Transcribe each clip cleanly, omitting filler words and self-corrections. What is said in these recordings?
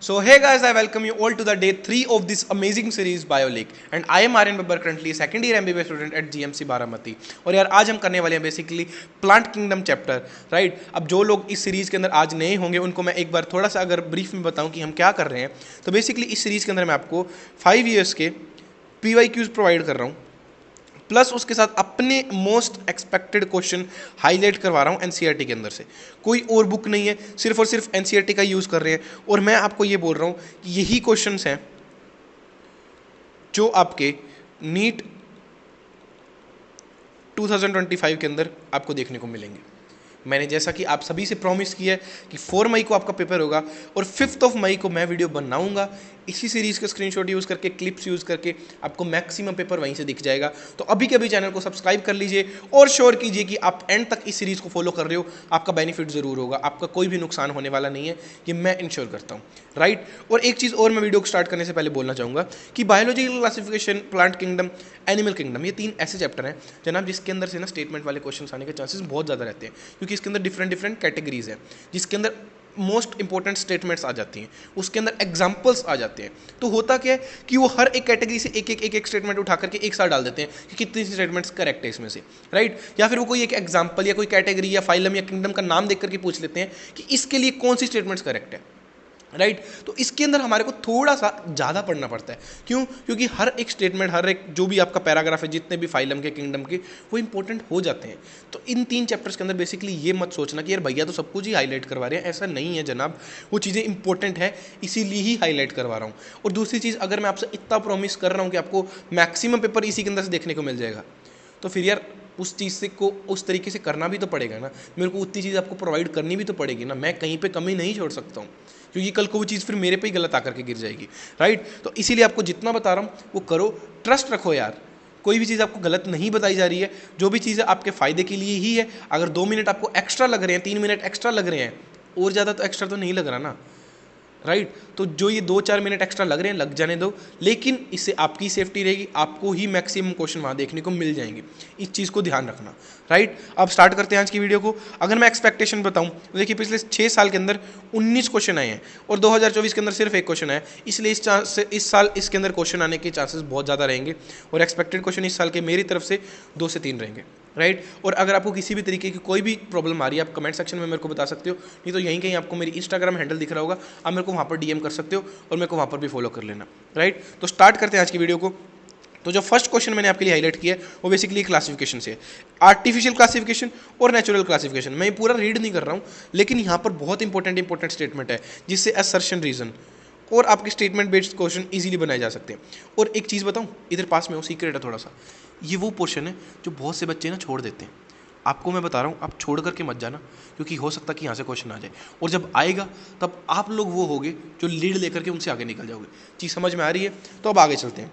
So hey guys, I welcome you all to the day 3 of this amazing series BioLake and I am Aryan Babbar, currently second year MBBS student at GMC Baramati. और यार आज हम करने वाले हैं basically plant kingdom chapter, right. अब जो लोग इस सीरीज़ के अंदर आज नए होंगे उनको मैं एक बार थोड़ा सा अगर ब्रीफ में बताऊं कि हम क्या कर रहे हैं, तो बेसिकली इस सीरीज़ के अंदर मैं आपको 5 ईयर्स के PYQs प्रोवाइड कर रहा हूँ, प्लस उसके साथ अपने मोस्ट एक्सपेक्टेड क्वेश्चन हाईलाइट करवा रहा हूँ एनसीईआरटी के अंदर से। कोई और बुक नहीं है, सिर्फ और सिर्फ एनसीईआरटी का यूज़ कर रहे हैं। और मैं आपको ये बोल रहा हूँ कि यही क्वेश्चंस हैं जो आपके नीट 2025 के अंदर आपको देखने को मिलेंगे। मैंने जैसा कि आप सभी से प्रॉमिस किया है कि 4 मई को आपका पेपर होगा और 5 मई को मैं वीडियो बनाऊंगा इसी सीरीज़ के स्क्रीनशॉट यूज़ करके, क्लिप्स यूज़ करके आपको मैक्सिमम पेपर वहीं से दिख जाएगा। तो अभी के अभी चैनल को सब्सक्राइब कर लीजिए और श्योर कीजिए कि आप एंड तक इस सीरीज़ को फॉलो कर रहे हो। आपका बेनिफिट ज़रूर होगा, आपका कोई भी नुकसान होने वाला नहीं है, ये मैं इंश्योर करता हूँ, राइट। और एक चीज़ और मैं वीडियो को स्टार्ट करने से पहले बोलना चाहूँगा कि biological classification, plant kingdom, animal kingdom, ये 3 ऐसे चैप्टर हैं जनाब जिसके अंदर से ना स्टेटमेंट वाले क्वेश्चन आने के चांसेस बहुत ज़्यादा रहते हैं, क्योंकि इसके अंदर डिफरेंट कैटेगरीज हैं जिसके अंदर मोस्ट इंपॉर्टेंट स्टेटमेंट्स आ जाती हैं, उसके अंदर एग्जाम्पल्स आ जाते हैं। तो होता क्या है कि वो हर एक कैटेगरी से एक स्टेटमेंट उठा करके एक साथ डाल देते हैं कि कितनी स्टेटमेंट्स करेक्ट है इसमें से, राइट। या फिर वो कोई एक एग्जाम्पल या कोई कैटेगरी या फाइलम या किंगडम का नाम देख करके पूछ लेते हैं कि इसके लिए कौन सी स्टेटमेंट्स करेक्ट है, राइट। तो इसके अंदर हमारे को थोड़ा सा ज़्यादा पढ़ना पड़ता है। क्यों? क्योंकि हर एक स्टेटमेंट, हर एक जो भी आपका पैराग्राफ है, जितने भी फाइलम के, किंगडम के, वो इंपॉर्टेंट हो जाते हैं। तो इन 3 चैप्टर्स के अंदर बेसिकली ये मत सोचना कि यार भैया तो सब कुछ ही हाईलाइट करवा रहे हैं, ऐसा नहीं है जनाब। वो चीज़ें इंपॉर्टेंट है, इसीलिए ही हाईलाइट करवा रहा हूँ। और दूसरी चीज़, अगर मैं आपसे इतना प्रॉमिस कर रहा हूँ कि आपको मैक्सिमम पेपर इसी के अंदर से देखने को मिल जाएगा, तो फिर यार उस चीज़ से को उस तरीके से करना भी तो पड़ेगा ना। मेरे को उतनी चीज़ आपको प्रोवाइड करनी भी तो पड़ेगी ना। मैं कहीं पे कमी नहीं छोड़ सकता हूँ, क्योंकि कल को वो चीज़ फिर मेरे पे ही गलत आकर के गिर जाएगी, राइट। तो इसीलिए आपको जितना बता रहा हूँ वो करो, ट्रस्ट रखो यार। कोई भी चीज़ आपको गलत नहीं बताई जा रही है, जो भी चीज़ है आपके फ़ायदे के लिए ही है। अगर 2 मिनट आपको एक्स्ट्रा लग रहे हैं, 3 मिनट एक्स्ट्रा लग रहे हैं, और ज़्यादा तो एक्स्ट्रा तो नहीं लग रहा ना, राइट। तो जो ये 2-4 मिनट एक्स्ट्रा लग रहे हैं, लग जाने दो, लेकिन इससे आपकी सेफ्टी रहेगी, आपको ही मैक्सिमम क्वेश्चन वहाँ देखने को मिल जाएंगे। इस चीज़ को ध्यान रखना, राइट। अब स्टार्ट करते हैं आज की वीडियो को। अगर मैं एक्सपेक्टेशन बताऊं तो देखिए, पिछले 6 साल के अंदर 19 क्वेश्चन आए हैं और 2024 के अंदर सिर्फ 1 क्वेश्चन आया, इसलिए इस साल इसके अंदर क्वेश्चन आने के चांसेस बहुत ज़्यादा रहेंगे। और एक्सपेक्टेड क्वेश्चन इस साल के मेरी तरफ से 2 से 3 रहेंगे, राइट। और अगर आपको किसी भी तरीके की कोई भी प्रॉब्लम आ रही है, आप कमेंट सेक्शन में मेरे को बता सकते हो, नहीं तो यहीं कहीं आपको मेरी इंस्टाग्राम हैंडल दिख रहा होगा, आप मेरे को वहाँ पर DM कर सकते हो और मेरे को वहाँ पर भी फॉलो कर लेना, राइट। तो स्टार्ट करते हैं आज की वीडियो को। तो जो फर्स्ट क्वेश्चन मैंने आपके लिए हाईलाइट किया है वो बेसिकली क्लासिफिकेशन से, आर्टिफिशियल क्लासिफिकेशन और नेचुरल क्लासिफिकेशन। मैं ये पूरा रीड नहीं कर रहा हूँ, लेकिन यहाँ पर बहुत इंपॉर्टेंट स्टेटमेंट है जिससे असर्शन, रीजन और आपके स्टेटमेंट बेस्ड क्वेश्चन इजीली बनाए जा सकते हैं। और एक चीज़ बताऊँ, इधर पास में वो सीक्रेट है थोड़ा सा, ये वो पोर्शन है जो बहुत से बच्चे ना छोड़ देते हैं। आपको मैं बता रहा हूँ, आप छोड़ करके मत जाना, क्योंकि हो सकता है कि यहाँ से क्वेश्चन आ जाए, और जब आएगा तब आप लोग वो होगे जो लीड लेकर के उनसे आगे निकल जाओगे। चीज़ समझ में आ रही है? तो अब आगे चलते हैं।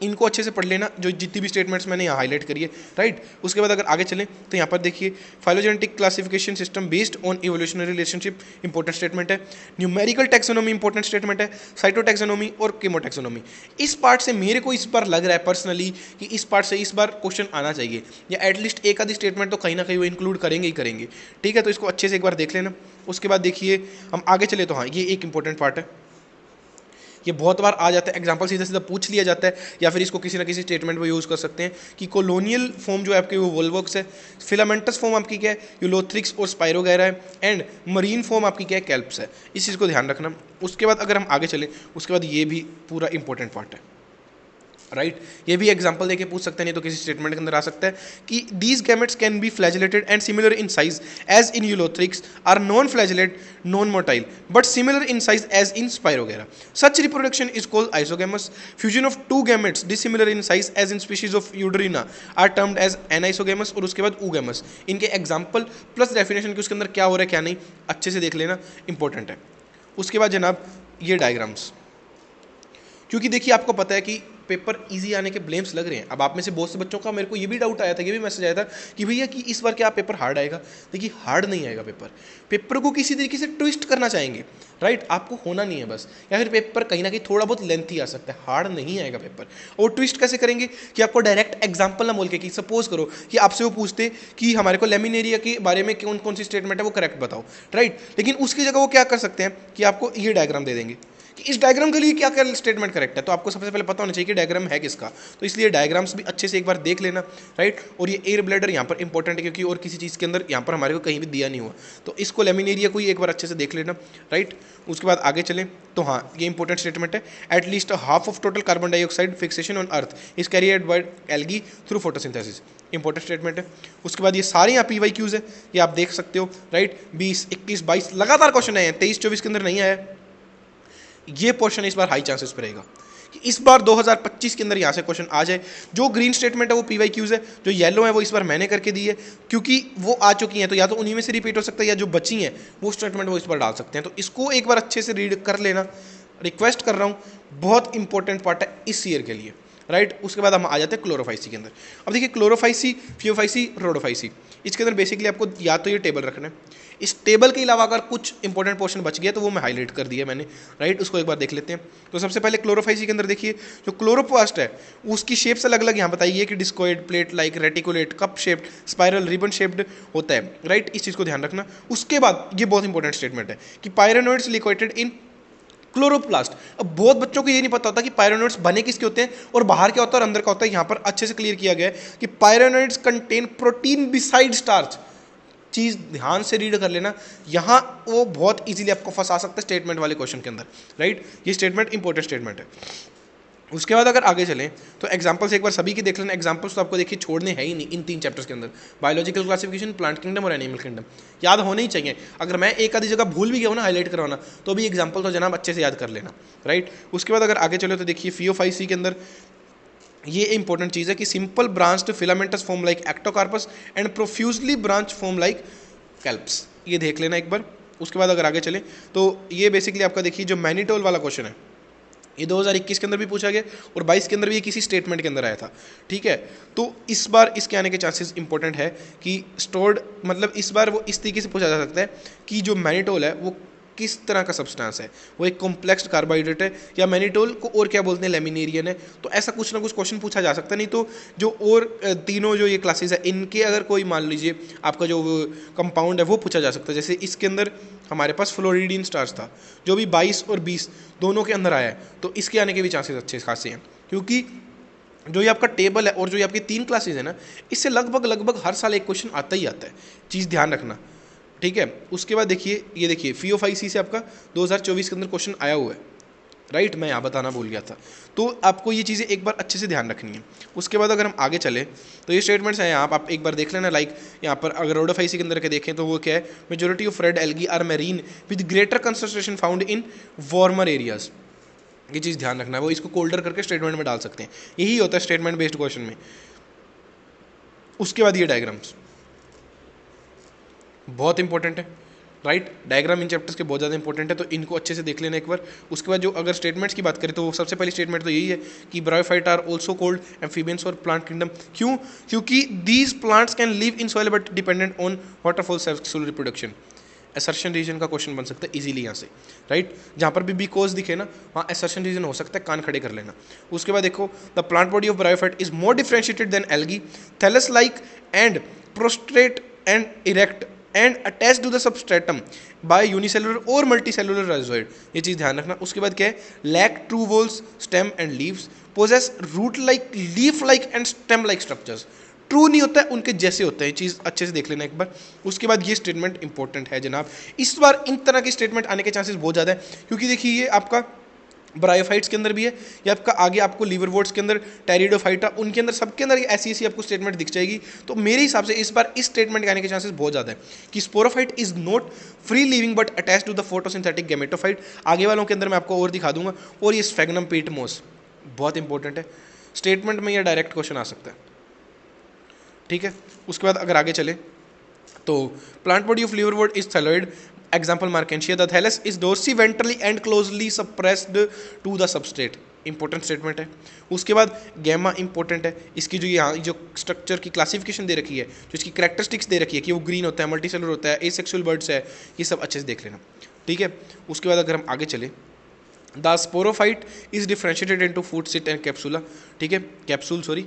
इनको अच्छे से पढ़ लेना, जो जितनी भी स्टेटमेंट्स मैंने यहाँ हाईलाइट करी है, राइट। उसके बाद अगर आगे चलें तो यहाँ पर देखिए, phylogenetic classification system based on evolutionary relationship important statement है। न्यूमेरिकल टैक्सोनॉमी इंपॉर्टेंट स्टेटमेंट है। साइटोटैक्सोनॉमी और कीमोटैक्सोनॉमी, इस पार्ट से मेरे को इस बार लग रहा है पर्सनली कि इस पार्ट से इस बार क्वेश्चन आना चाहिए, या एटलीस्ट एक आधी स्टेटमेंट तो कहीं ना कहीं वो इंक्लूड करेंगे ही करेंगे, ठीक है। तो इसको अच्छे से एक बार देख लेना। उसके बाद देखिए हम आगे चले तो हाँ, ये एक इंपॉर्टेंट पार्ट है, ये बहुत बार आ जाता है, एग्जांपल सीधा सीधा पूछ लिया जाता है, या फिर इसको किसी ना किसी स्टेटमेंट में यूज़ कर सकते हैं कि कॉलोनियल फॉर्म जो है आपकी वो वोल्वॉक्स है, फिलामेंटस फॉर्म आपकी क्या है, यूलोथ्रिक्स और स्पाइरोगैरा है, एंड मरीन फॉर्म आपकी क्या है, कैल्प्स है। इस चीज़ को ध्यान रखना। उसके बाद अगर हम आगे चलें, उसके बाद ये भी पूरा इंपॉर्टेंट पार्ट है, राइट। ये भी एग्जांपल देके पूछ सकते हैं, नहीं तो किसी स्टेटमेंट के अंदर आ सकता है कि these gametes can be flagellated and similar in size as in Ulothrix, or non flagellate, non motile, but similar in size as in Spirogyra. Such reproduction is called isogamous. Fusion of 2 gametes dissimilar in size as in species of Eudorina are termed as anisogamous. और उसके बाद oogamous. इनके example plus definition की उसके अंदर क्या हो रहा है क्या नहीं अच्छे से देख लेना, इंपॉर्टेंट है। उसके बाद जनाब ये डायग्राम्स, क्योंकि देखिए आपको पता है कि पेपर इजी आने के ब्लेम्स लग रहे हैं। अब आप में से बहुत से बच्चों का मेरे को ये भी डाउट आया था, ये भी मैसेज आया था कि भैया कि इस बार क्या पेपर हार्ड आएगा। देखिए हार्ड नहीं आएगा पेपर को किसी तरीके से ट्विस्ट करना चाहेंगे, राइट, आपको होना नहीं है बस, या फिर पेपर कहीं ना कहीं थोड़ा बहुत लेंथी आ सकता है, हार्ड नहीं आएगा पेपर। और ट्विस्ट कैसे करेंगे कि आपको डायरेक्ट एग्जाम्पल ना बोल के, कि सपोज करो कि आपसे वो पूछते कि हमारे को लेमिनेरिया के बारे में कौन कौन सी स्टेटमेंट है वो करेक्ट बताओ, राइट, लेकिन उसकी जगह वो क्या कर सकते हैं कि आपको ये डायग्राम दे देंगे कि इस डायग्राम के लिए क्या क्या स्टेटमेंट करेक्ट है। तो आपको सबसे पहले पता होना चाहिए कि डायग्राम है किसका, तो इसलिए डायग्राम्स भी अच्छे से एक बार देख लेना, राइट। और ये एयर ब्लैडर यहाँ पर इंपॉर्टेंट है क्योंकि और किसी चीज़ के अंदर यहाँ पर हमारे को कहीं भी दिया नहीं हुआ, तो इसको लेमिनेरिया को ही एक बार अच्छे से देख लेना, राइट। उसके बाद आगे चलें तो हाँ, ये इंपॉर्टेंट स्टेटमेंट है, at least half of total carbon dioxide fixation on earth is carried by algae through photosynthesis, important statement है। उसके बाद ये सारे यहाँ PYQs है, ये आप देख सकते हो, राइट। 20, 21, 22 लगातार क्वेश्चन आए हैं, 23, 24 के अंदर नहीं आया। ये पोर्शन इस बार हाई चांसेस पे रहेगा कि इस बार 2025 के अंदर यहाँ से क्वेश्चन आ जाए। जो ग्रीन स्टेटमेंट है वो PYQs है, जो येलो है वो इस बार मैंने करके दी है क्योंकि वो आ चुकी हैं, तो या तो उन्हीं में से रिपीट हो सकता है या जो बची हैं वो स्टेटमेंट वो इस बार डाल सकते हैं। तो इसको एक बार अच्छे से रीड कर लेना, रिक्वेस्ट कर रहा हूँ, बहुत इंपॉर्टेंट पार्ट है इस ईयर के लिए, राइट। उसके बाद हम आ जाते हैं क्लोरोफाइसी के अंदर। अब देखिए क्लोरोफाइसी, फियोफाइसी, रोडोफाइसी, इसके अंदर बेसिकली आपको या तो ये टेबल रखना है, इस टेबल के अलावा अगर कुछ इंपॉर्टेंट पोर्शन बच गया तो वो मैं हाईलाइट कर दिया मैंने, राइट। उसको एक बार देख लेते हैं। तो सबसे पहले क्लोरोफाइसी के अंदर देखिए जो क्लोरोप्लास्ट है उसकी शेप्स अलग अलग यहाँ बताइए कि discoid, plate like, reticulate, cup shaped, spiral, ribbon shaped होता है, राइट। इस चीज़ को ध्यान रखना। उसके बाद ये बहुत इंपॉर्टेंट स्टेटमेंट है कि पायरेनोइड्स लिक्विडेटेड इन क्लोरोप्लास्ट। अब बहुत बच्चों को ये नहीं पता होता कि पायरेनोइड्स बने किसके होते हैं और बाहर क्या होता है और अंदर क्या होता है। यहाँ पर अच्छे से क्लियर किया गया है कि pyrenoids contain protein beside starch. चीज़ ध्यान से रीड कर लेना, यहाँ वो बहुत इजीली आपको फंसा सकता है स्टेटमेंट वाले क्वेश्चन के अंदर, राइट। ये स्टेटमेंट इंपॉर्टेंट स्टेटमेंट है। उसके बाद अगर आगे चलें तो एग्जांपल्स एक बार सभी की देख लेना। एग्जांपल्स तो आपको देखिए छोड़ने हैं ही नहीं इन 3 चैप्टर्स के अंदर, बायोलॉजिकल क्लासिफिकेशन, प्लांट किंगडम और एनिमल किंगडम, याद होने ही चाहिए। अगर मैं एक आधी जगह भूल भी गया हूँ ना हाईलाइट करवाना, तो भी एग्जाम्पल तो जनाब अच्छे से याद कर लेना, राइट। उसके बाद अगर आगे चले तो देखिए फियोफाइसी के अंदर ये इंपॉर्टेंट चीज़ है कि simple branched filamentous form like Ectocarpus and profusely branch form like kelps, ये देख लेना एक बार। उसके बाद अगर आगे चले तो ये बेसिकली आपका देखिए जो मैनिटोल वाला क्वेश्चन है ये 2021 के अंदर भी पूछा गया और 22 के अंदर भी ये किसी स्टेटमेंट के अंदर आया था, ठीक है। तो इस बार इसके आने के चांसेस इंपॉर्टेंट है कि स्टोर्ड, मतलब इस बार वो इस तरीके से पूछा जा सकता है कि जो मैनिटोल है वो किस तरह का सब्सटेंस है, वो एक कॉम्प्लेक्स कार्बोहाइड्रेट है या मैनिटोल को और क्या बोलते हैं लेमिनेरियन है। तो ऐसा कुछ ना कुछ क्वेश्चन पूछा जा सकता है। नहीं तो जो और तीनों जो ये क्लासेस है इनके अगर कोई मान लीजिए आपका जो कंपाउंड है वो पूछा जा सकता है। जैसे इसके अंदर हमारे पास फ्लोरिडीन स्टार्च था जो भी 22 और 20 दोनों के अंदर आया है, तो इसके आने के भी चांसेस अच्छे खासे हैं क्योंकि जो ये आपका टेबल है और जो ये आपकी 3 क्लासेज है ना, इससे लगभग हर साल एक क्वेश्चन आता ही आता है, चीज़ ध्यान रखना, ठीक है। उसके बाद देखिए ये देखिए फियोफाइसी से आपका 2024 के अंदर क्वेश्चन आया हुआ है, राइट, मैं यहाँ बताना भूल गया था। तो आपको ये चीज़ें एक बार अच्छे से ध्यान रखनी है। उसके बाद अगर हम आगे चले तो ये स्टेटमेंट्स हैं यहाँ आप एक बार देख लेना। लाइक यहाँ पर अगर रोडोफाइसी के अंदर के देखें तो वो क्या है, majority of red algae are marine with greater concentration found in warmer areas, ये चीज़ ध्यान रखना है। वो इसको कोल्डर करके स्टेटमेंट में डाल सकते हैं, यही होता है स्टेटमेंट बेस्ड क्वेश्चन में। उसके बाद ये डायग्राम्स बहुत इंपॉर्टेंट है, राइट, डायग्राम इन चैप्टर्स के बहुत ज़्यादा इंपॉर्टेंट है, तो इनको अच्छे से देख लेना एक बार। उसके बाद जो अगर स्टेटमेंट्स की बात करें तो सबसे पहली स्टेटमेंट तो यही है कि bryophyte are also called amphibians और प्लांट किंगडम। क्यों? क्योंकि these plants can live in soil but dependent on waterfall sexual reproduction. Assertion reason का क्वेश्चन बन सकता है इजीली यहाँ से, राइट। जहाँ पर भी बिकॉज दिखे ना वहाँ असर्शन रीजन हो सकता है, कान खड़े कर लेना। उसके बाद देखो the plant body of bryophyte is more differentiated than algae, thallus like and prostrate and erect and attach to the substratum by unicellular और मल्टीसेलुलर राइजोइड, ये चीज़ ध्यान रखना। उसके बाद क्या है, lack true walls stem and leaves, possess root like, leaf like and stem like structures. True नहीं होता है, उनके जैसे होता है, ये चीज़ अच्छे से देख लेना एक बार। उसके बाद ये स्टेटमेंट इंपॉर्टेंट है जनाब, इस बार इन तरह की स्टेटमेंट आने के चांसेस बहुत ज़्यादा है क्योंकि देखिए ये आपका ब्रायोफाइट्स के अंदर भी है, या आपका आगे आपको लिवरवोर्ट्स के अंदर, टेरिडोफाइटा, उनके अंदर सबके अंदर ऐसी ऐसी आपको स्टेटमेंट दिख जाएगी। तो मेरे हिसाब से इस बार इस स्टेटमेंट के आने के चांसेस बहुत ज़्यादा है कि sporophyte is not free living but attach to the photosynthetic gametophyte. आगे वालों के अंदर मैं आपको और दिखा दूंगा। और ये स्फेगनम पीटमोस बहुत इंपॉर्टेंट है, स्टेटमेंट में यह डायरेक्ट क्वेश्चन आ सकता है, ठीक है। उसके बाद अगर आगे चले तो plant body of liverwort is thalloid, example Marchantia, the thallus is dorsiventrally and closely appressed to the substrate, important statement है। उसके बाद गैमा इंपॉर्टेंट है, इसकी जो यहाँ जो स्ट्रक्चर की क्लासिफिकेशन दे रखी है, जो इसकी करैक्टरिस्टिक्स दे रखी है कि वो ग्रीन होता है, मल्टीसेलुलर होता है, एसेक्सुअल बर्ड्स है, ये सब अच्छे से देख लेना, ठीक है। उसके बाद अगर हम आगे चले, the sporophyte is differentiated into foot seta and capsule, ठीक है, कैप्सूल सॉरी,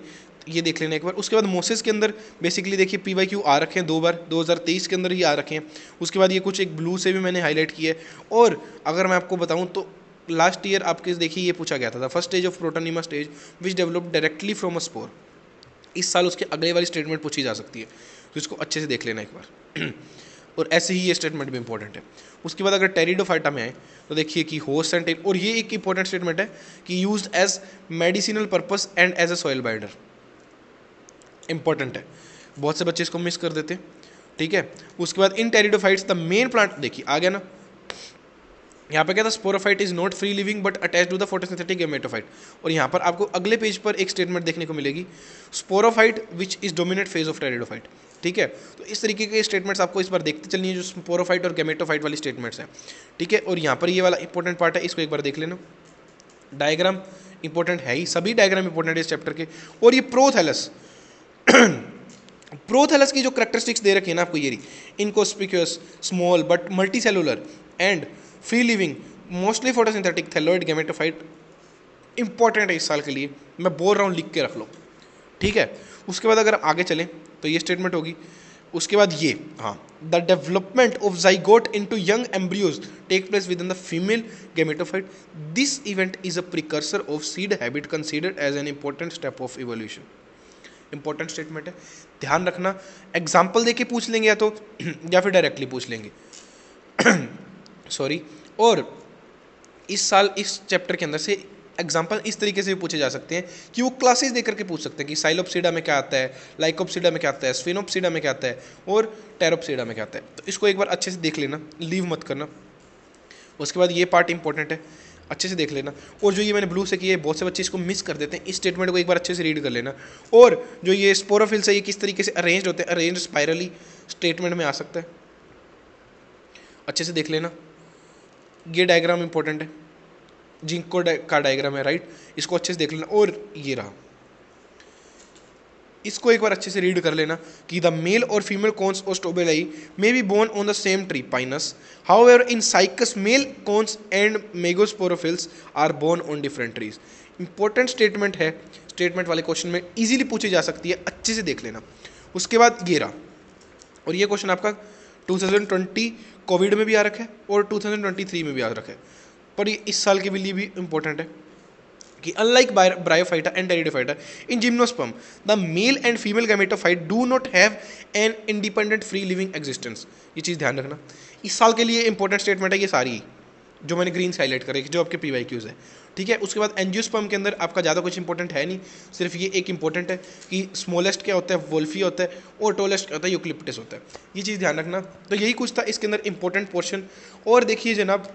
ये देख लेना एक बार। उसके बाद मोसेस के अंदर बेसिकली देखिए PYQ आ रखे हैं 2 बार, 2023 के अंदर ही आ रखे हैं। उसके बाद ये कुछ एक ब्लू से भी मैंने हाईलाइट किया है। और अगर मैं आपको बताऊं तो लास्ट ईयर आपके देखिए ये पूछा गया था, first stage of protonema stage which develop directly from a spore. इस साल उसके अगले वाली स्टेटमेंट पूछी जा सकती है, तो इसको अच्छे से देख लेना एक बार। और ऐसे ही ये स्टेटमेंट भी इंपॉर्टेंट है। उसके बाद अगर टेरिडोफाइटा में आए तो देखिए कि होस्ट एंड और ये एक इंपॉर्टेंट स्टेटमेंट है कि used as medicinal purpose and as a soil binder, important है, बहुत से बच्चे इसको मिस कर देते हैं, ठीक है। उसके बाद in pteridophytes the main plant, देखिए आ गया ना, यहाँ पे क्या था, sporophyte is not free living but attach to the photosynthetic gametophyte. और यहाँ पर आपको अगले पेज पर एक स्टेटमेंट देखने को मिलेगी, sporophyte which is dominate phase of pteridophyte, ठीक है। तो इस तरीके के स्टेटमेंट्स आपको इस बार देखते चलनी है, जो स्पोरोफाइट और गैमेटोफाइट वाली स्टेटमेंट्स हैं, ठीक है। और यहाँ पर ये वाला इंपॉर्टेंट पार्ट है, इसको एक बार देख लेना। डायग्राम इंपॉर्टेंट है ही, सभी डायग्राम इंपॉर्टेंट है इस चैप्टर के। और ये प्रोथैलस प्रोथैलस की जो करैक्टरिस्टिक्स दे रखी है ना आपको, ये inconspicuous, small but multicellular and free living, mostly photosynthetic, thalloid, gametophyte, important है इस साल के लिए, मैं बोल रहा हूँ लिख के रख लो, ठीक है। उसके बाद अगर आगे चलें तो ये स्टेटमेंट होगी। उसके बाद ये, हाँ, the development of zygote into young embryos take place within the female gametophyte, this event is a precursor of seed habit considered as an important step of evolution. Important statement है, ध्यान रखना, example देके पूछ लेंगे या तो या फिर डायरेक्टली पूछ लेंगे सॉरी। और इस साल इस चैप्टर के अंदर से एग्जाम्पल इस तरीके से भी पूछे जा सकते हैं कि वो क्लासेस देकर के पूछ सकते हैं कि साइलोप्सिडा में क्या आता है, लाइकोप्सिडा में क्या आता है, स्फिनोप्सिडा में क्या आता है और टेरोप्सिडा में क्या आता है। तो इसको एक बार अच्छे से देख लेना, लीव मत करना। उसके बाद ये पार्ट इंपॉर्टेंट है, अच्छे से देख लेना। और जो ये मैंने ब्लू से किया है, बहुत से बच्चे इसको मिस कर देते हैं, इस स्टेटमेंट को एक बार अच्छे से रीड कर लेना। और जो ये स्पोरोफिल्स है, ये किस तरीके से अरेंज होते हैं, अरेंज स्पाइरली स्टेटमेंट में आ सकता है, अच्छे से देख लेना। ये डायग्राम इंपॉर्टेंट है, जिंको का डायग्राम है, राइट, इसको अच्छे से देख लेना। और ये रहा, इसको एक बार अच्छे से रीड कर लेना कि द मेल और फीमेल कोन्स और strobili may be borne on the same tree Pinus, however in Cycas male cones and megasporophylls are borne on different trees. Important statement है, स्टेटमेंट वाले क्वेश्चन में इजीली पूछी जा सकती है, अच्छे से देख लेना। उसके बाद ये रहा, और ये क्वेश्चन आपका 2020 कोविड में भी आ रखा है और 2023 में भी आ रखा है, पर ये इस साल के लिए भी इंपॉर्टेंट है कि unlike bryophyta and pteridophyta in gymnosperm the male and female gametophyte do not have an independent free living existence. ये चीज़ ध्यान रखना, इस साल के लिए इंपॉर्टेंट स्टेटमेंट है ये सारी जो मैंने ग्रीन से हाईलाइट करे, जो आपके PYQs है, ठीक है। उसके बाद एंजियोस्पर्म के अंदर आपका ज़्यादा कुछ इंपॉर्टेंट है नहीं, सिर्फ ये एक इंपॉर्टेंट है कि स्मॉलेस्ट क्या होता है, वोल्फी होता है, और टोलेस्ट क्या होता है, यूक्लिप्टस होता है। ये चीज़ ध्यान रखना। तो यही कुछ था इसके अंदर इंपॉर्टेंट पोर्शन। और देखिए जनाब,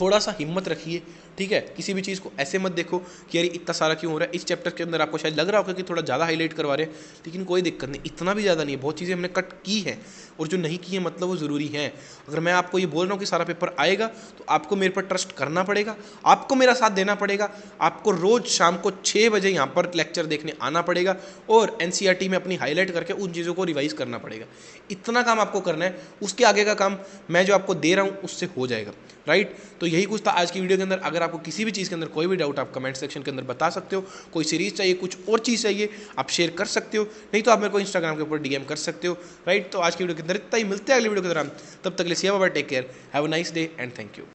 थोड़ा सा हिम्मत रखिए, ठीक है, किसी भी चीज़ को ऐसे मत देखो कि यार इतना सारा क्यों हो रहा है। इस चैप्टर के अंदर आपको शायद लग रहा होगा कि थोड़ा ज़्यादा हाईलाइट करवा रहे हैं, लेकिन कोई दिक्कत नहीं, इतना भी ज़्यादा नहीं है, बहुत चीज़ें हमने कट की हैं, और जो नहीं की है मतलब वो ज़रूरी है। अगर मैं आपको ये बोल रहा हूँ कि सारा पेपर आएगा, तो आपको मेरे पर ट्रस्ट करना पड़ेगा, आपको मेरा साथ देना पड़ेगा, आपको रोज़ शाम को 6 बजे यहाँ पर लेक्चर देखने आना पड़ेगा, और NCERT में अपनी हाईलाइट करके उन चीज़ों को रिवाइज करना पड़ेगा। इतना काम आपको करना है, उसके आगे का काम मैं जो आपको दे रहा हूँ उससे हो जाएगा, राइट। तो यही कुछ था आज की वीडियो के अंदर। अगर आपको किसी भी चीज़ के अंदर कोई भी डाउट आप कमेंट सेक्शन के अंदर बता सकते हो, कोई सीरीज चाहिए, कुछ और चीज़ चाहिए, आप शेयर कर सकते हो, नहीं तो आप मेरे को इंस्टाग्राम के ऊपर DM कर सकते हो, राइट। तो आज की वीडियो के अंदर इतना ही, मिलते हैं अगली वीडियो के दौरान, तब तक के लिए see bye, take care, have a nice day and thank you.